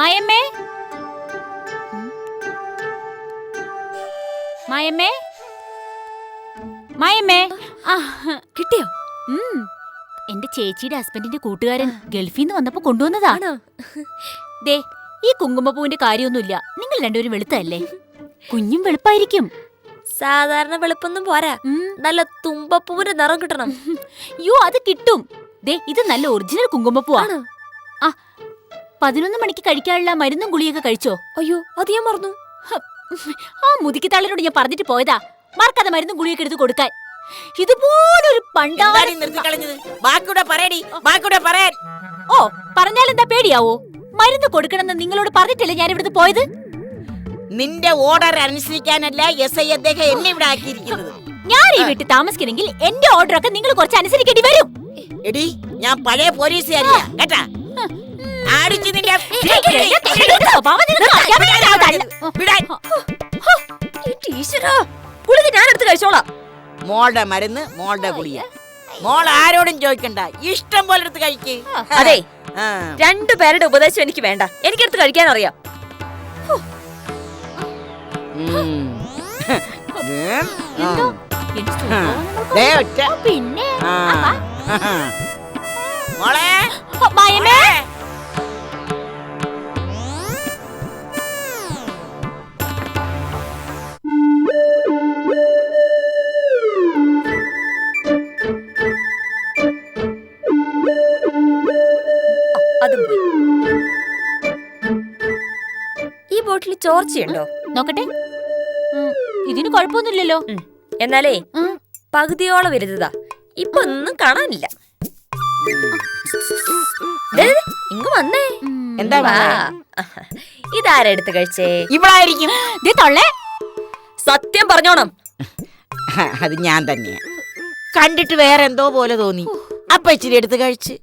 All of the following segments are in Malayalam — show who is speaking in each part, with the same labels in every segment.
Speaker 1: മായമ്മേ, മായമ്മേ, മായമ്മേ.
Speaker 2: കിട്ടിയോ?
Speaker 1: എന്റെ ചേച്ചിയുടെ ഹസ്ബൻഡിന്റെ കൂട്ടുകാരൻ ഗൾഫിൽ നിന്ന് വന്നപ്പോ കൊണ്ടുവന്നതാണോ? ദേ, ഈ കുങ്കുമപ്പൂവിന്റെ കാര്യമൊന്നുമില്ല. നിങ്ങൾ രണ്ടുപേരും വെളുത്തല്ലേ? കുഞ്ഞും വെളുപ്പായിരിക്കും.
Speaker 2: സാധാരണ വെളുപ്പൊന്നും പോരാ, നല്ല തുമ്പപ്പൂവിന്റെ നിറം കിട്ടണം.
Speaker 1: യോ, അത് കിട്ടും. ദേ, ഇത് നല്ല ഒറിജിനൽ കുങ്കുമപ്പൂവാ. 11 മണിക്ക് കഴിക്കാനുള്ള മരുന്നും ഗുളിയൊക്കെ കഴിച്ചോ?
Speaker 2: അയ്യോ, അത് ഞാൻ മറന്നു.
Speaker 1: ആ മുതുക്കിത്താളിനോട് ഞാൻ പറഞ്ഞിട്ട് പോയതാ, മറക്കാതെ മരുന്നും ഗുളിയൊക്കെ എടുത്ത് കൊടുക്കാൻ. ഇതുപോലൊരു ഓ, പറഞ്ഞാലെന്താ പേടിയാവോ? മരുന്ന് കൊടുക്കണമെന്ന് നിങ്ങളോട് പറഞ്ഞിട്ടല്ലേ ഞാൻ ഇവിടുന്ന് പോയത്?
Speaker 3: നിന്റെ ഓർഡർ അനുസരിക്കാനല്ല SI അദ്ദേഹം എന്നെ ഇവിടെ ആക്കിയിരിക്കുന്നത്.
Speaker 1: ഞാൻ ഈ വീട്ടിൽ താമസിക്കണമെങ്കിൽ എന്റെ ഓർഡർ ഒക്കെ നിങ്ങൾ കുറച്ച് അനുസരിക്കേണ്ടി വരും.
Speaker 3: എടി, ഞാൻ പഴയ പോലീസുകാരിയാ കേട്ടാ.
Speaker 2: ഞാനെടുത്ത് കഴിച്ചോളാം.
Speaker 3: മോളുടെ മരുന്ന് മോളുടെ ഗുളിയ. മോൾ ആരോടും ചോദിക്കണ്ട, ഇഷ്ടം പോലെ എടുത്ത് കഴിക്ക്.
Speaker 2: അതെ, രണ്ടുപേരുടെ ഉപദേശം എനിക്ക് വേണ്ട, എനിക്കെടുത്ത് കഴിക്കാൻ അറിയാം.
Speaker 1: പിന്നെ
Speaker 3: മോളെ,
Speaker 2: അതും പോയി. ഈ ബോട്ടിൽ ചോർച്ചയുണ്ടോ?
Speaker 1: നോക്കട്ടെ. ഇതിന് കുഴപ്പമൊന്നുമില്ലല്ലോ.
Speaker 2: എന്നാലേ പകുതിയോളം വരുന്നതാ, ഇപ്പൊ ഒന്നും കാണാനില്ല. ഇങ്ങ് വന്നേ.
Speaker 3: എന്താ
Speaker 2: ഇതാരെടുത്ത് കഴിച്ചേ?
Speaker 3: ഇവളായിരിക്കും.
Speaker 2: സത്യം പറഞ്ഞോണം.
Speaker 3: അത് ഞാൻ തന്നെയാ. കണ്ടിട്ട് വേറെ എന്തോ പോലെ തോന്നി, അപ്പൊ ഇച്ചിരി എടുത്ത് കഴിച്ച്.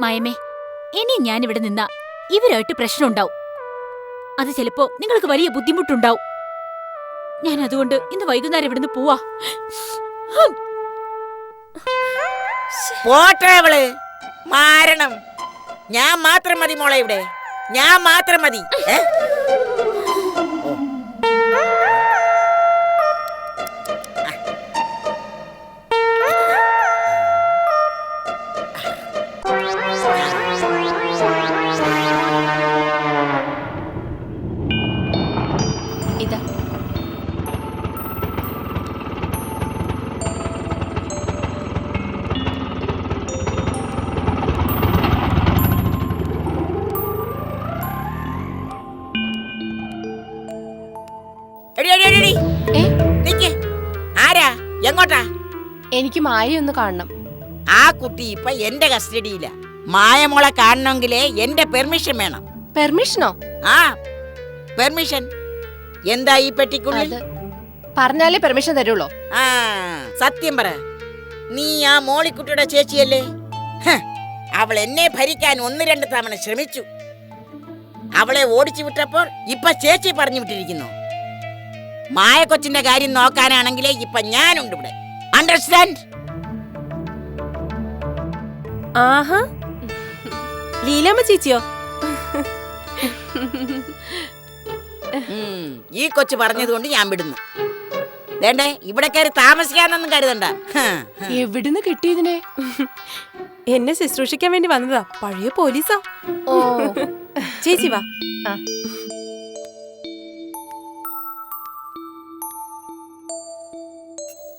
Speaker 1: മായമേ, ഇനി ഞാൻ ഇവിടെ നിന്നാ ഇവരായിട്ട് പ്രശ്നം ഉണ്ടാവും. അത് ചിലപ്പോ നിങ്ങൾക്ക് വലിയ ബുദ്ധിമുട്ടുണ്ടാവും. ഞാൻ അതുകൊണ്ട് ഇന്ന് വൈകുന്നേരം ഇവിടുന്ന് പോവാ.
Speaker 3: പോട്ടവള് മാരണം. ഞാൻ മാത്രം മതി മോളെ ഇവിടെ, ഞാൻ മാത്രം മതി.
Speaker 1: ഇതാ
Speaker 3: ആരാ, എങ്ങോട്ടാ?
Speaker 4: എനിക്ക് മായ ഒന്ന് കാണണം.
Speaker 3: ആ കുട്ടി ഇപ്പൊ എന്റെ കസ്റ്റഡിയില. മായമോളെ കാണണമെങ്കിലേ എന്റെ പെർമിഷൻ വേണം.
Speaker 4: പെർമിഷനോ?
Speaker 3: ആ, പെർമിഷൻ. എന്താ ഈ പെട്ടിക്കുള്ളിൽ?
Speaker 4: പറഞ്ഞാലേ പെർമിഷൻ തരുള്ളൂ.
Speaker 3: ആ, സത്യം പറ, നീ ആ മോളിക്കുട്ടിയുടെ ചേച്ചിയല്ലേ? അവൾ എന്നെ ഭരിക്കാൻ 1-2 തവണ ശ്രമിച്ചു. അവളെ ഓടിച്ചു വിട്ടപ്പോൾ ഇപ്പൊ ചേച്ചി പറഞ്ഞു വിട്ടിരിക്കുന്നു. മായ കൊച്ചിന്റെ കാര്യം നോക്കാനാണെങ്കിലേ ഇപ്പൊ ഞാനുണ്ട് ഇവിടെ. അണ്ടർസ്റ്റാൻഡ്?
Speaker 2: ആഹാ, ലീലാമ്മ ചേച്ചിയോ?
Speaker 3: ഈ കൊച്ചു പറഞ്ഞതുകൊണ്ട് ഞാൻ വിടുന്നു. വേണ്ടേ, ഇവിടെ കയറി താമസിക്കാനൊന്നും കരുതണ്ട.
Speaker 4: എവിടുന്ന് കിട്ടിയതിനെ?
Speaker 2: എന്നെ ശുശ്രൂഷിക്കാൻ വേണ്ടി വന്നതാ, പഴയ പോലീസാ.
Speaker 4: ഓ,
Speaker 2: ചേച്ചി വാ.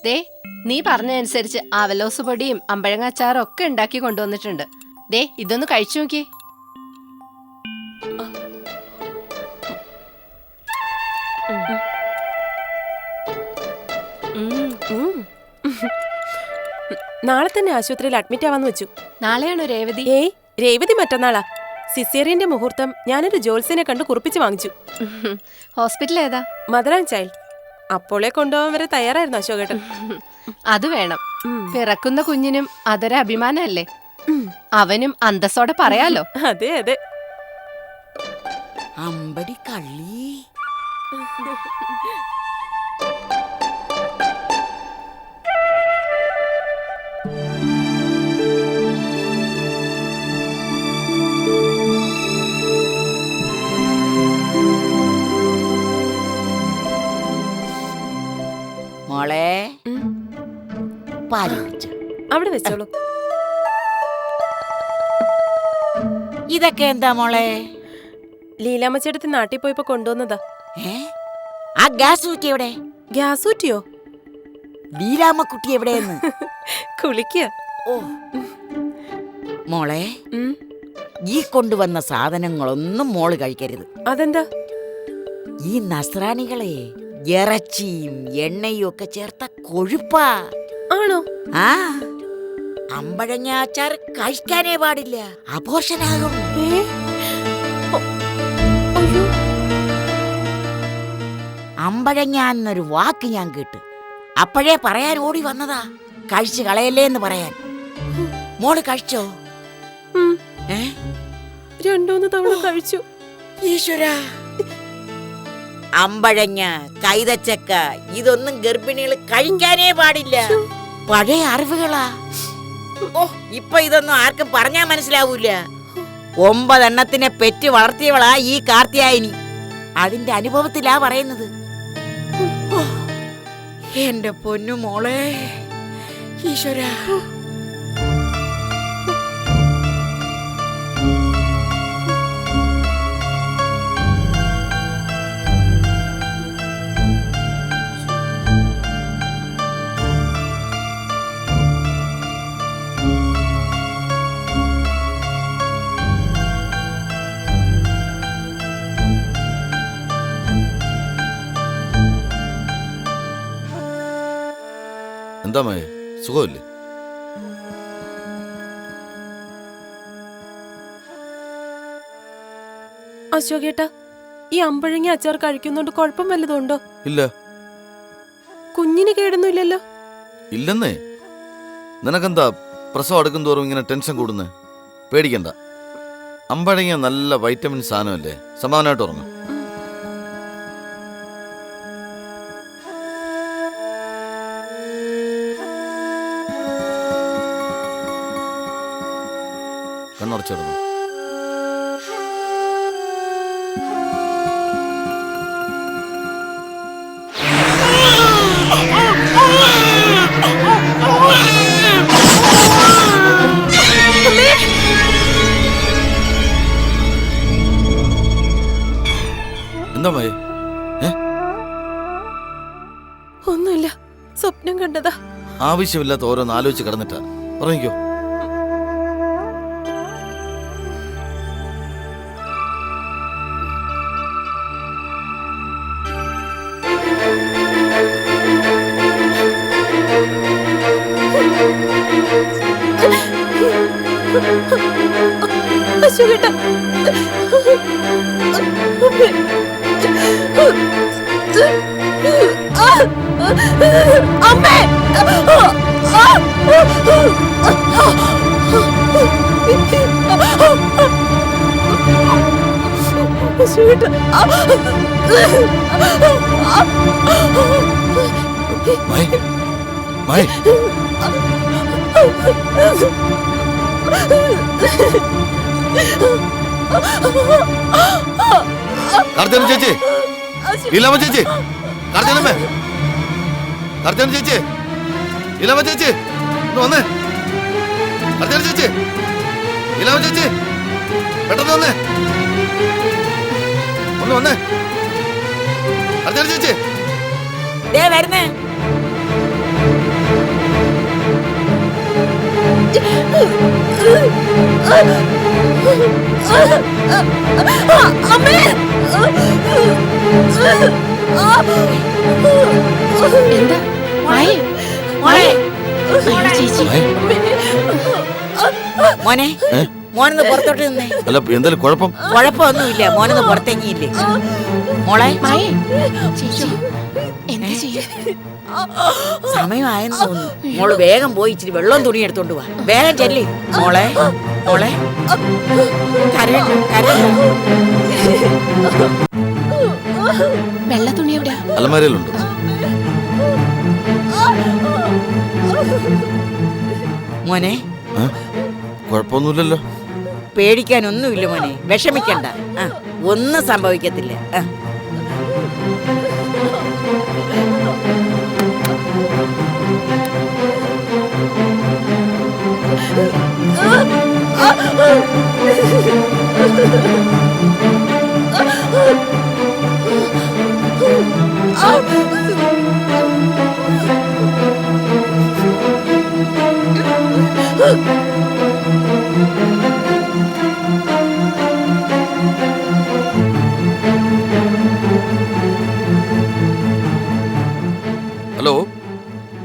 Speaker 4: ദേ, നീ പറഞ്ഞതനുസരിച്ച് ആവലോസ് പൊടിയും അമ്പഴങ്ങാച്ചാറും ഒക്കെ ഉണ്ടാക്കി കൊണ്ടുവന്നിട്ടുണ്ട്. ദേ, ഇതൊന്ന് കഴിച്ചു നോക്കി.
Speaker 2: നാളെ തന്നെ ആശുപത്രിയിൽ അഡ്മിറ്റ് ആവാന്ന് വെച്ചു.
Speaker 4: നാളെയാണോ രേവതി?
Speaker 2: ഏയ്, രേവതി മറ്റന്നാളാ. സിസേറിയന്റെ മുഹൂർത്തം ഞാനൊരു ജോത്സ്യനെ കണ്ട് കുറിപ്പിച്ച് വാങ്ങിച്ചു.
Speaker 4: ഹോസ്പിറ്റൽ ഏതാ?
Speaker 2: Mother and child. അപ്പോളെ കൊണ്ടുപോകാൻ വരെ തയ്യാറായിരുന്നു അശോകേട്ടൻ.
Speaker 4: അത് വേണം. പിറക്കുന്ന കുഞ്ഞിനും അതൊരു അഭിമാനല്ലേ. അവനും അന്തസ്സോടെ പറയാലോ.
Speaker 2: അതെ അതെ.
Speaker 3: അമ്പടി കള്ളി.
Speaker 2: അവിടെ വെച്ചോളൂ.
Speaker 3: ഇതൊക്കെ എന്താ മോളെ?
Speaker 2: ലീലാമ്മ ചേട്ടത്തി നാട്ടിൽ പോയപ്പോ കൊണ്ടുവന്നതാ.
Speaker 3: ഏ? ആ ഗ്യാസ് കുറ്റി എവിടെ?
Speaker 2: ഗ്യാസ് ഊറ്റിയോ?
Speaker 3: ലീലാമ്മക്കുട്ടി എവിടെയെന്ന്?
Speaker 2: കുളിക്കുക.
Speaker 3: ഓ മോളെ, ഈ കൊണ്ടുവന്ന സാധനങ്ങളൊന്നും മോള് കഴിക്കരുത്.
Speaker 2: അതെന്താ?
Speaker 3: ഈ നസ്രാണികളെ ഇറച്ചിയും എണ്ണയും ഒക്കെ ചേർത്ത കൊഴുപ്പാ.
Speaker 2: ആണോ?
Speaker 3: ആ, അമ്പഴങ്ങ അച്ചാർ കഴിക്കാനേ പാടില്ല, അപോഷനാകും. അമ്പഴങ്ങ എന്നൊരു വാക്ക് ഞാൻ കേട്ടു. അപ്പോഴേ പറയാൻ ഓടി വന്നതാ, കഴിച്ചു കളയല്ലേ എന്ന് പറയാൻ. മോള് കഴിച്ചോ? ഏ?
Speaker 2: 2-3 തവണ കഴിച്ചു.
Speaker 3: ഈശ്വരാ, അമ്പഴങ്ങ, കൈതച്ചക്ക ഇതൊന്നും ഗർഭിണികൾ കഴിക്കാനേ പാടില്ല. പഴയ അറിവുകളാ. ഓ, ഇപ്പൊ ഇതൊന്നും ആർക്കും പറഞ്ഞാ മനസ്സിലാവൂല. 9 എണ്ണത്തിനെ പെറ്റ് വളർത്തിയവളാ ഈ കാർത്തിയായനി. അതിന്റെ അനുഭവത്തിലാ പറയുന്നത്. ഓ, എന്റെ പൊന്നു മോളെ, ഈശ്വരാ.
Speaker 5: എന്താ മേ, സുഖമില്ലേ?
Speaker 2: അശോകേട്ടാ, ഈ അമ്പഴങ്ങ അച്ചാർ കഴിക്കുന്നോണ്ട് കുഴപ്പം വല്ലതുണ്ടോ?
Speaker 5: ഇല്ല.
Speaker 2: കുഞ്ഞിന് കേടൊന്നുമില്ലല്ലോ?
Speaker 5: ഇല്ലെന്നേ. നിനക്കെന്താ പ്രസവം അടുക്കും തോറും ഇങ്ങനെ ടെൻഷൻ കൂടുന്നേ? പേടിക്കണ്ട. അമ്പഴങ്ങ നല്ല വൈറ്റമിൻ സാധനമല്ലേ, സമാധാനമായിട്ട് ഉറങ്ങും. കണ്ണടച്ചിടുന്നു. എന്താ മേ?
Speaker 2: ഒന്നുമില്ല, സ്വപ്നം കണ്ടതാ.
Speaker 5: ആവശ്യമില്ലാത്ത ഓരോന്ന് ആലോചിച്ച് കിടന്നിട്ടാ. ഉറങ്ങിക്കോ.
Speaker 2: അശോകേട്ടാ, അമ്മേ! അശോകേട്ടാ,
Speaker 5: മൈ, മൈ. കാർത്തിയാനി ചേച്ചി, ലീലാമ്മ ചേച്ചി, കാർത്തിയാനമ്മേ, കാർത്തിയാനി ചേച്ചി, ലീലാമ്മ ചേച്ചി, ഒന്ന് വന്നേ. കാർത്തിയാനി ചേച്ചി, ലീലാമ്മ ചേച്ചി, പെട്ടെന്ന് വന്നേ, ഒന്ന് വന്നേ. കാർത്തിയാനി ചേച്ചി,
Speaker 3: ദേ വരുന്നേ.
Speaker 2: അമ്മേ!
Speaker 4: എന്താ മായി?
Speaker 3: മോളെ,
Speaker 4: ചേച്ചി,
Speaker 5: മൈ.
Speaker 3: മോനെ, മോനൊന്ന് പുറത്തോട്ട് നിന്നേ.
Speaker 5: അല്ല, എന്തായാലും കുഴപ്പം?
Speaker 3: കുഴപ്പമൊന്നുമില്ല, മോനൊന്ന് പുറത്തേക്കില്ലേ. മോളെ,
Speaker 4: മായി, ചേച്ചി എന്താ ചെയ്യാ?
Speaker 3: സമയമായെന്ന് തോന്നുന്നു. മോള് വേഗം പോയി ഇച്ചിരി വെള്ളം തുണി എടുത്തോണ്ട് വാ. വേഗം ചെല്ലി. മോളെ, മോളെ, കരയണ്ട, കരയണ്ട.
Speaker 4: വെള്ള തുണി എവിടെയാ?
Speaker 5: അലമാരയിലുണ്ട്.
Speaker 3: മോനെ,
Speaker 5: കുഴപ്പമൊന്നുമില്ലല്ലോ.
Speaker 3: പേടിക്കാനൊന്നുമില്ല മോനെ, വിഷമിക്കണ്ട. ഒന്നും സംഭവിക്കത്തില്ല.
Speaker 5: Hello,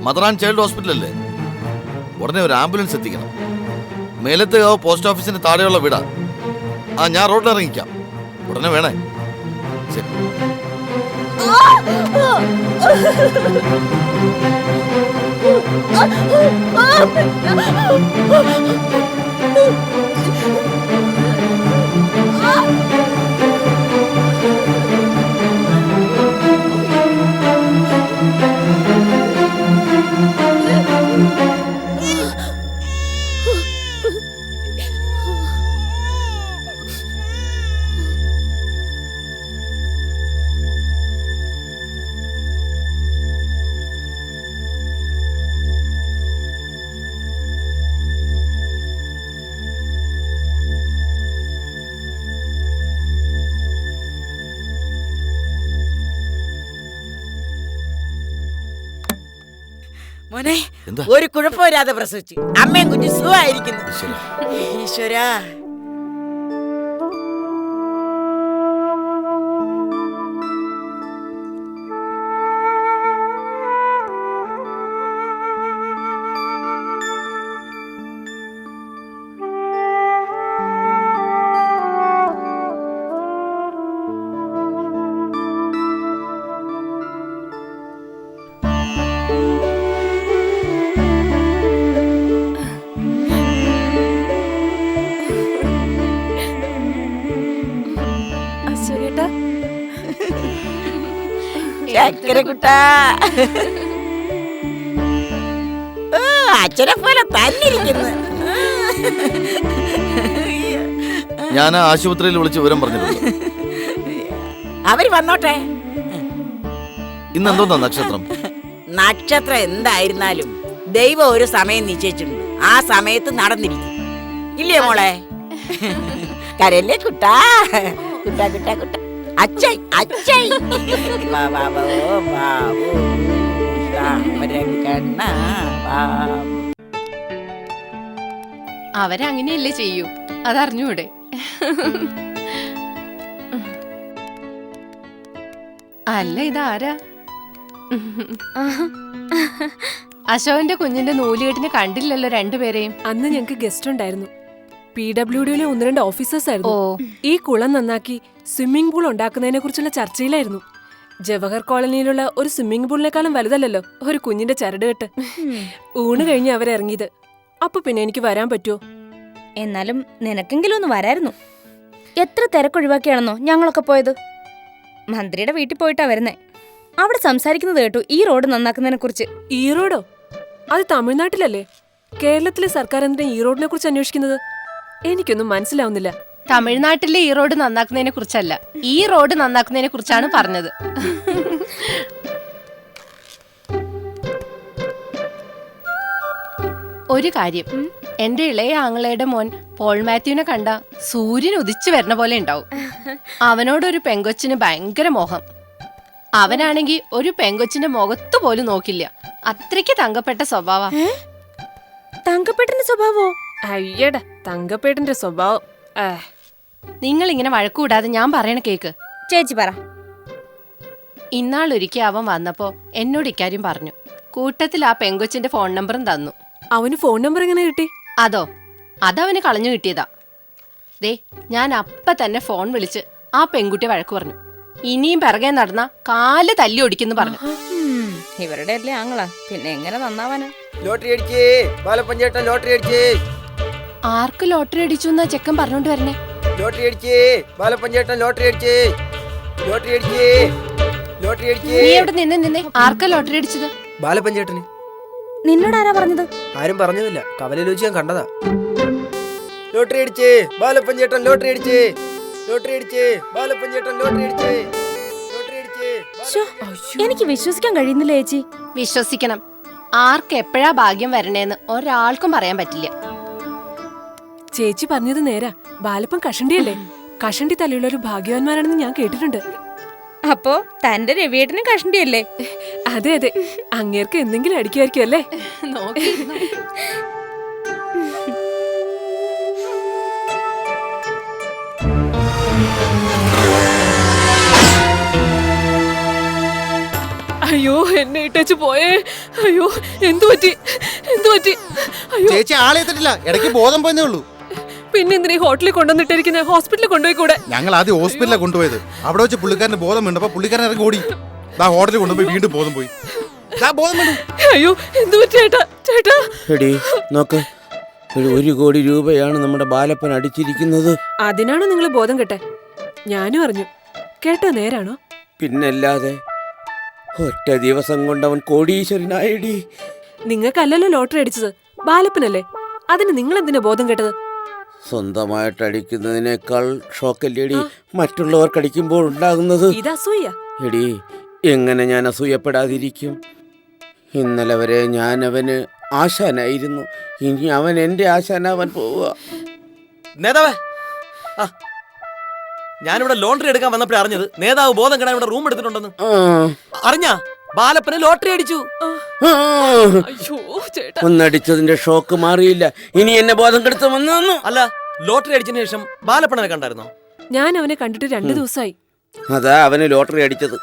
Speaker 5: mother and child hospital അല്ലേ? ഉടനെ ഒരു ആംബുലൻസ് എത്തിക്കണം. മേലത്തേക്കാവ് പോസ്റ്റ് ഓഫീസിന് താഴെയുള്ള വീടാ. ആ, ഞാൻ റോഡിൽ ഇറങ്ങിക്കാം. ഉടനെ വേണേ. ശരി.
Speaker 3: മോനെ,
Speaker 5: എന്താ?
Speaker 3: ഒരു കുഴപ്പമില്ലാതെ പ്രസവിച്ചു. അമ്മയും കുഞ്ഞു സുഖമായിരിക്കുന്നു.
Speaker 5: ഈശ്വരാ.
Speaker 3: ഈശ്വരാ.
Speaker 2: അശ്വനേട്ടാ,
Speaker 3: ചക്കരക്കുട്ടാ. അച്ഛനെ പോലെ തന്നിരിക്കുന്നു.
Speaker 5: ഞാൻ ആ ആശുപത്രിയിൽ വിളിച്ച് വിവരം പറഞ്ഞിട്ടുണ്ട്.
Speaker 3: അവര് വന്നോട്ടെ.
Speaker 5: ഇന്ന് എന്തോന്നാ നക്ഷത്രം?
Speaker 3: നക്ഷത്രം എന്തായിരുന്നാലും ദൈവം ഒരു സമയം നിശ്ചയിച്ചിട്ടുണ്ട്. ആ സമയത്ത് നടന്നിരിക്കും. ഇല്ലേ മോളെ? കരല്ലേ കുട്ടാ? കുട്ടാ കുട്ടാ കുട്ടാ. അച്ഛായി അച്ഛായി. വാ വാ വാ വാ താമരക്കണ്ണ വാ.
Speaker 4: അവരങ്ങനെയല്ലേ ചെയ്യൂ, അതറിഞ്ഞൂടെ? അല്ല, ഇതാരാ? അശോകന്റെ കുഞ്ഞിന്റെ നൂലുകെട്ടിന് കണ്ടില്ലല്ലോ രണ്ടുപേരെയും.
Speaker 2: അന്ന് ഞങ്ങക്ക് ഗസ്റ്റ് ഉണ്ടായിരുന്നു. PWDയിലെ 1-2 ഓഫീസേഴ്സ് ആയിരുന്നു. ഈ കുളം നന്നാക്കി സ്വിമ്മിംഗ് പൂൾ ഉണ്ടാക്കുന്നതിനെ കുറിച്ചുള്ള ചർച്ചയിലായിരുന്നു. ജവഹർ കോളനിയിലുള്ള ഒരു സ്വിമ്മിംഗ് പൂളിനേക്കാളും വലുതല്ലല്ലോ ഒരു കുഞ്ഞിന്റെ ചരടുകെട്ട്. ഊണ് കഴിഞ്ഞ് അവരിറങ്ങിയത്. അപ്പൊ പിന്നെ എനിക്ക് വരാൻ പറ്റുമോ?
Speaker 6: എന്നാലും നിനക്കെങ്കിലും ഒന്ന് വരായിരുന്നു. എത്ര തിരക്കൊഴിവാക്കിയാണെന്നോ ഞങ്ങളൊക്കെ പോയത്. മന്ത്രിയുടെ വീട്ടിൽ പോയിട്ടാ വരുന്നേ. അവിടെ സംസാരിക്കുന്നത് കേട്ടു ഈ റോഡ് നന്നാക്കുന്നതിനെ കുറിച്ച്.
Speaker 2: ഈ റോഡോ? അത് തമിഴ്നാട്ടിലല്ലേ? കേരളത്തിലെ സർക്കാർ എന്തിനാ ഈ റോഡിനെ കുറിച്ച് അന്വേഷിക്കുന്നത്? എനിക്കൊന്നും മനസ്സിലാവുന്നില്ല.
Speaker 4: തമിഴ്നാട്ടിലെ ഈ റോഡ് നന്നാക്കുന്നതിനെ കുറിച്ചല്ല, ഈ റോഡ് നന്നാക്കുന്നതിനെ കുറിച്ചാണ് പറഞ്ഞത്. ഒരു കാര്യം, എന്റെ ഇളയ ആങ്ങളയുടെ മോൻ പോൾ മാത്യുവിനെ കണ്ട സൂര്യൻ ഉദിച്ചു വരുന്ന പോലെ ഉണ്ടാവും. അവനോടൊരു പെങ്കൊച്ചിന് ഭയങ്കര മോഹം. അവനാണെങ്കി ഒരു പെങ്കൊച്ചിന്റെ മുഖത്ത് പോലും നോക്കില്ല. അത്രയ്ക്ക് തങ്കപ്പെട്ട സ്വഭാവ.
Speaker 6: തങ്കപ്പെട്ടന്റെ സ്വഭാവോ?
Speaker 2: അയ്യടാ, തങ്കപ്പേട്ടന്റെ സ്വഭാവം.
Speaker 4: നിങ്ങൾ ഇങ്ങനെ വഴക്കൂടാതെ ഞാൻ പറയണ കേക്ക്.
Speaker 6: ചേച്ചി പറ.
Speaker 4: ഇന്നാളൊരിക്കൽ അവൻ വന്നപ്പോ എന്നോട് ഇക്കാര്യം പറഞ്ഞു. കൂട്ടത്തിൽ ആ പെങ്കൊച്ചിന്റെ ഫോൺ നമ്പറും തന്നു.
Speaker 2: അവന് ഫോൺ നമ്പർ എങ്ങനെ കിട്ടി?
Speaker 4: അതവന് കളഞ്ഞു കിട്ടിയതാ. ദേ, ഞാൻ അപ്പ തന്നെ ഫോൺ വിളിച്ച് ആ പെൺകുട്ടിയെ വഴക്കു പറഞ്ഞു. ഇനിയും പിറകെ നടന്ന കാല് തല്ലി ഒടിക്കുന്നു പറഞ്ഞു.
Speaker 6: ഇവരുടെ അല്ലേ ആങ്ങളാ, പിന്നെ എങ്ങനെ നന്നാവാനാ?
Speaker 7: ലോട്ടറി അടിച്ചേ ബാലപ്പഞ്ചേട്ടൻ, ലോട്ടറി അടിച്ചേ.
Speaker 4: ആർക്ക് ലോട്ടറി അടിച്ചു എന്നാ ചെക്കൻ പറഞ്ഞോണ്ട് വരണേ?
Speaker 7: ലോട്ടറി അടിച്ചേ ബാലപ്പഞ്ചേട്ടൻ, ലോട്ടറി അടിച്ചേ. ലോട്ടറി അടിച്ചേ, ലോട്ടറി അടിച്ചേ.
Speaker 4: നീ എവിടെ നിന്നേ? ആർക്കാ ലോട്ടറി അടിച്ചത്?
Speaker 7: ബാലപ്പഞ്ചേട്ടന്.
Speaker 6: നിന്നോട് ആരാ പറഞ്ഞത്?
Speaker 7: ആരും പറഞ്ഞതില്ല, കവലയിലോച്ച് ഞാൻ കണ്ടതാ. ലോട്ടറി അടിച്ചേ ബാലപ്പഞ്ചേട്ടൻ, ലോട്ടറി അടിച്ചേ. ലോട്ടറി അടിച്ചേ ബാലപ്പഞ്ചേട്ടൻ, ലോട്ടറി അടിച്ചേ. ലോട്ടറി അടിച്ചേ.
Speaker 6: ശ്ശോ, എനിക്ക് വിശ്വസിക്കാൻ കഴിയുന്നില്ല ചേച്ചി.
Speaker 4: വിശ്വസിക്കണം. ആർക്ക് എപ്പോഴാ ഭാഗ്യം വരണേന്ന് ഒരാൾക്കും പറയാൻ പറ്റില്ല.
Speaker 2: ചേച്ചി പറഞ്ഞത് നേരാ. ബാലപ്പൻ കഷണ്ടിയല്ലേ? കഷണ്ടി തലയുള്ള ഒരു ഭാഗ്യവാന്മാരാണെന്ന് ഞാൻ കേട്ടിട്ടുണ്ട്.
Speaker 6: അപ്പോ തന്റെ രവിയേട്ടനും കഷണ്ടിയല്ലേ?
Speaker 2: അതെ അതെ, അങ്ങേർക്ക് എന്തെങ്കിലും അടിക്കുമായിരിക്കും അല്ലേ?
Speaker 4: നോക്കിയിരുന്നു.
Speaker 2: അയ്യോ, എന്നെ ഇട്ടേച്ച് പോയേ. അയ്യോ, എന്തു പറ്റി? അയ്യോ,
Speaker 8: ചേച്ചി ആളെ എത്തിട്ടില്ല, ഇടയ്ക്ക് ബോധം പോയെന്നേ ഉള്ളൂ.
Speaker 2: പിന്നെ എന്തിനാ ഈ ഹോട്ടലിൽ കൊണ്ടുവന്നിട്ടിരിക്കുന്നത്? ഹോസ്പിറ്റലിൽ കൊണ്ടുപോയി കൂടെ?
Speaker 8: ഞങ്ങൾ ആദ്യം ഹോസ്പിറ്റലിലാണ് കൊണ്ടുപോയത്. അവിടെ വെച്ച് പുള്ളിക്കാരന് ബോധം വീണ്ടപ്പോ പുള്ളിക്കാരൻ ഇറങ്ങി ഓടി. ഹോട്ടലിൽ കൊണ്ടുപോയി വീണ്ടും ബോധം പോയി. ബോധം വീണു.
Speaker 2: അയ്യോ, എന്തു പറ്റി ചേട്ടാ?
Speaker 9: എടി നോക്ക്, 1 കോടി രൂപയാണ് നമ്മുടെ ബാലപ്പൻ അടിച്ചിരിക്കുന്നത്.
Speaker 2: അതിനാണോ നിങ്ങൾ ബോധം കെട്ടെ? ഞാനും അറിഞ്ഞു. കേട്ടോ നേരാണോ?
Speaker 9: പിന്നല്ലാതെ ഒറ്റ ദിവസം കൊണ്ട് അവൻ കോടീശ്വരനായടി.
Speaker 2: നിങ്ങൾക്കല്ലല്ലോ ലോട്ടറി അടിച്ചത്, ബാലപ്പനല്ലേ. അതിന് നിങ്ങൾ എന്തിനാ ബോധം കെട്ടത്?
Speaker 9: സ്വന്തമായിട്ട് അടിക്കുന്നതിനേക്കാൾ ഷോക്കല്ലേടി മറ്റുള്ളവർക്ക് അടിക്കുമ്പോൾ ഉണ്ടാകുന്നത്.
Speaker 2: ഇത് അസൂയ.
Speaker 9: എടി, എങ്ങനെ ഞാൻ അസൂയപ്പെടാതിരിക്കും? ഇന്നലെ വരെ ഞാൻ അവന് ആശാനായിരുന്നു. ഇനി അവൻ എന്റെ ആശാനാവാൻ പോവുക.
Speaker 10: നേതാവേ, ഞാനിവിടെ ലോട്ടറി എടുക്കാൻ വന്നപ്പോഴേ അറിഞ്ഞത് നേതാവ് ബോധം കെടാൻ ഇവിടെ റൂം എടുത്തിട്ടുണ്ടെന്ന്. അറിഞ്ഞാ? ബാലപ്പന് ലോട്ടറി അടിച്ചു.
Speaker 2: അയ്യോ ചേട്ടാ,
Speaker 9: ഒന്നടിച്ചതിന്റെ ഷോക്ക് മാറിയില്ല, ഇനി എന്നെ ബോധം കെടുത്ത് വന്നു.
Speaker 10: അല്ല, ലോട്ടറി അടിച്ചതിന് ശേഷം ബാലപ്പനെ കണ്ടായിരുന്നോ?
Speaker 2: ഞാൻ അവനെ കണ്ടിട്ട് 2 ദിവസമായി.
Speaker 9: അതാ അവന് ലോട്ടറി അടിച്ചത്.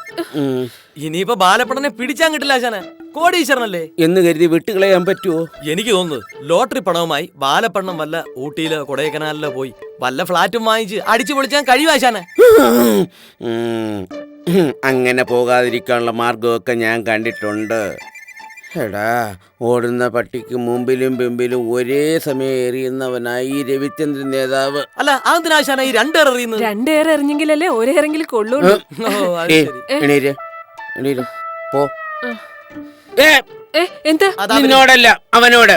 Speaker 10: ഇനിയിപ്പോ ബാലപ്പണനെ പിടിച്ചാൻ കിട്ടില്ല ആശാനെ. കോടീശ്വരനല്ലേ
Speaker 9: എന്ന് കരുതി വിട്ടുകളയാൻ പറ്റുമോ?
Speaker 10: എനിക്ക് തോന്നുന്നു ലോട്ടറി പണവുമായി ബാലപ്പണ്ണം വല്ല ഊട്ടിയിലോ കൊടൈക്കനാലിലോ പോയി വല്ല ഫ്ലാറ്റും വാങ്ങിച്ച് അടിച്ചു പൊളിച്ചാൻ കഴിയും ആശാനെ.
Speaker 9: അങ്ങനെ പോകാതിരിക്കാനുള്ള മാർഗമൊക്കെ ഞാൻ കണ്ടിട്ടുണ്ട്. എടാ, ഓടുന്ന പട്ടിക്ക് മുമ്പിലും പിമ്പിലും ഒരേ സമയം എറിയുന്നവനായി രവിചന്ദ്രൻ നേതാവ്.
Speaker 10: അല്ല, അതെന്തിനാശാന ഈ 2 ഏർ എറിയുന്നത്?
Speaker 2: 2 ഏറെ എറിഞ്ഞെങ്കിലല്ലേ ഒരേറെങ്കിലും കൊള്ളൂള്ളൂ.
Speaker 9: എണീര്, എണീര്, പോ.
Speaker 2: എന്താ?
Speaker 9: നിന്നോടല്ല, അവനോട്.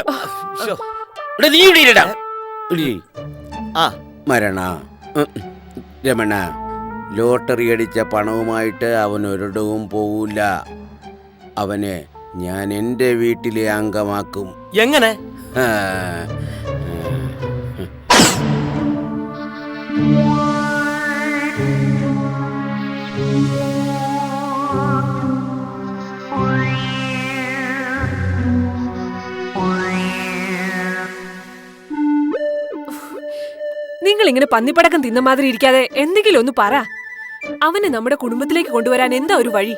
Speaker 9: നീ ഇവിടെ ഇരിടാ. മരണ രമണ, ലോട്ടറി അടിച്ച പണവുമായിട്ട് അവൻ ഒരിടവും പോവില്ല. അവനെ ഞാൻ എൻ്റെ വീട്ടിലെ അംഗമാക്കും.
Speaker 10: എങ്ങനെ?
Speaker 2: നിങ്ങൾ ഇങ്ങനെ പന്നിപ്പടക്കം തിന്ന മാതിരി ഇരിക്കാതെ എന്തെങ്കിലും ഒന്ന് പറ. അവനെ നമ്മുടെ കുടുംബത്തിലേക്ക് കൊണ്ടുവരാൻ എന്താ ഒരു വഴി?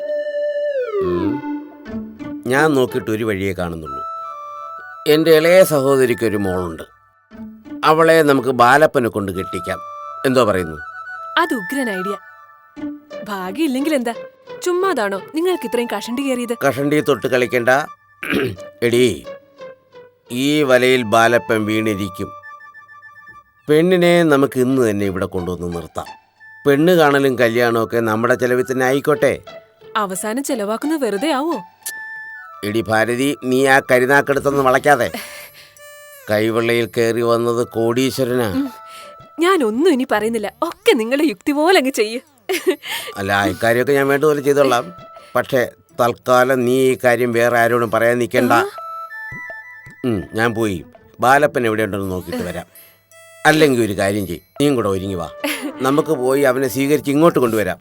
Speaker 9: ഞാൻ നോക്കിയിട്ട് ഒരു വഴിയേ കാണുന്നുള്ളൂ. എൻ്റെ ഇളയ സഹോദരിക്കൊരു മോളുണ്ട്. അവളെ നമുക്ക് ബാലപ്പനെ കൊണ്ട് കെട്ടിക്കാം. എന്തോ പറയുന്നു?
Speaker 2: അത് ഉഗ്രൻ ഐഡിയ. ഭാഗ്യമില്ലെങ്കിൽ എന്താ? ചുമ്മാതാണോ നിങ്ങൾക്ക് ഇത്രയും കഷണ്ടി കയറിയത്?
Speaker 9: കഷണ്ടി തൊട്ട് കളിക്കണ്ട എടീ. ഈ വലയിൽ ബാലപ്പൻ വീണിരിക്കും. പെണ്ണിനെ നമുക്ക് ഇന്ന് തന്നെ ഇവിടെ കൊണ്ടുവന്ന് നിർത്താം. പെണ്ണ് കാണലും കല്യാണമൊക്കെ നമ്മുടെ ചെലവിൽ തന്നെ ആയിക്കോട്ടെ.
Speaker 2: അവസാനം ചെലവാക്കുന്നത് വെറുതെ ആവോ?
Speaker 9: എടി ഭാരതി, നീ ആ കരുനാക്കെടുത്തൊന്ന് വളയ്ക്കാതെ. കൈവെള്ളയിൽ കയറി വന്നത് കോടീശ്വരനാ.
Speaker 2: ഞാൻ ഒന്നും ഇനി പറയുന്നില്ല, ഒക്കെ നിങ്ങളുടെ യുക്തി പോലെ അങ്ങ് ചെയ്യ്.
Speaker 9: അല്ല, ഇക്കാര്യമൊക്കെ ഞാൻ വേണ്ടതുപോലെ ചെയ്തോളാം. പക്ഷേ തൽക്കാലം നീ ഈ കാര്യം വേറെ ആരോടും പറയാൻ നിൽക്കണ്ട. ഞാൻ പോയി ബാലപ്പൻ എവിടെയുണ്ടെന്ന് നോക്കിയിട്ട് വരാം. അല്ലെങ്കിൽ ഒരു കാര്യം ചെയ്യും, നീയും കൂടെ ഒരുങ്ങി വാ. നമുക്ക് പോയി അവനെ സ്വീകരിച്ച് ഇങ്ങോട്ട് കൊണ്ടുവരാം.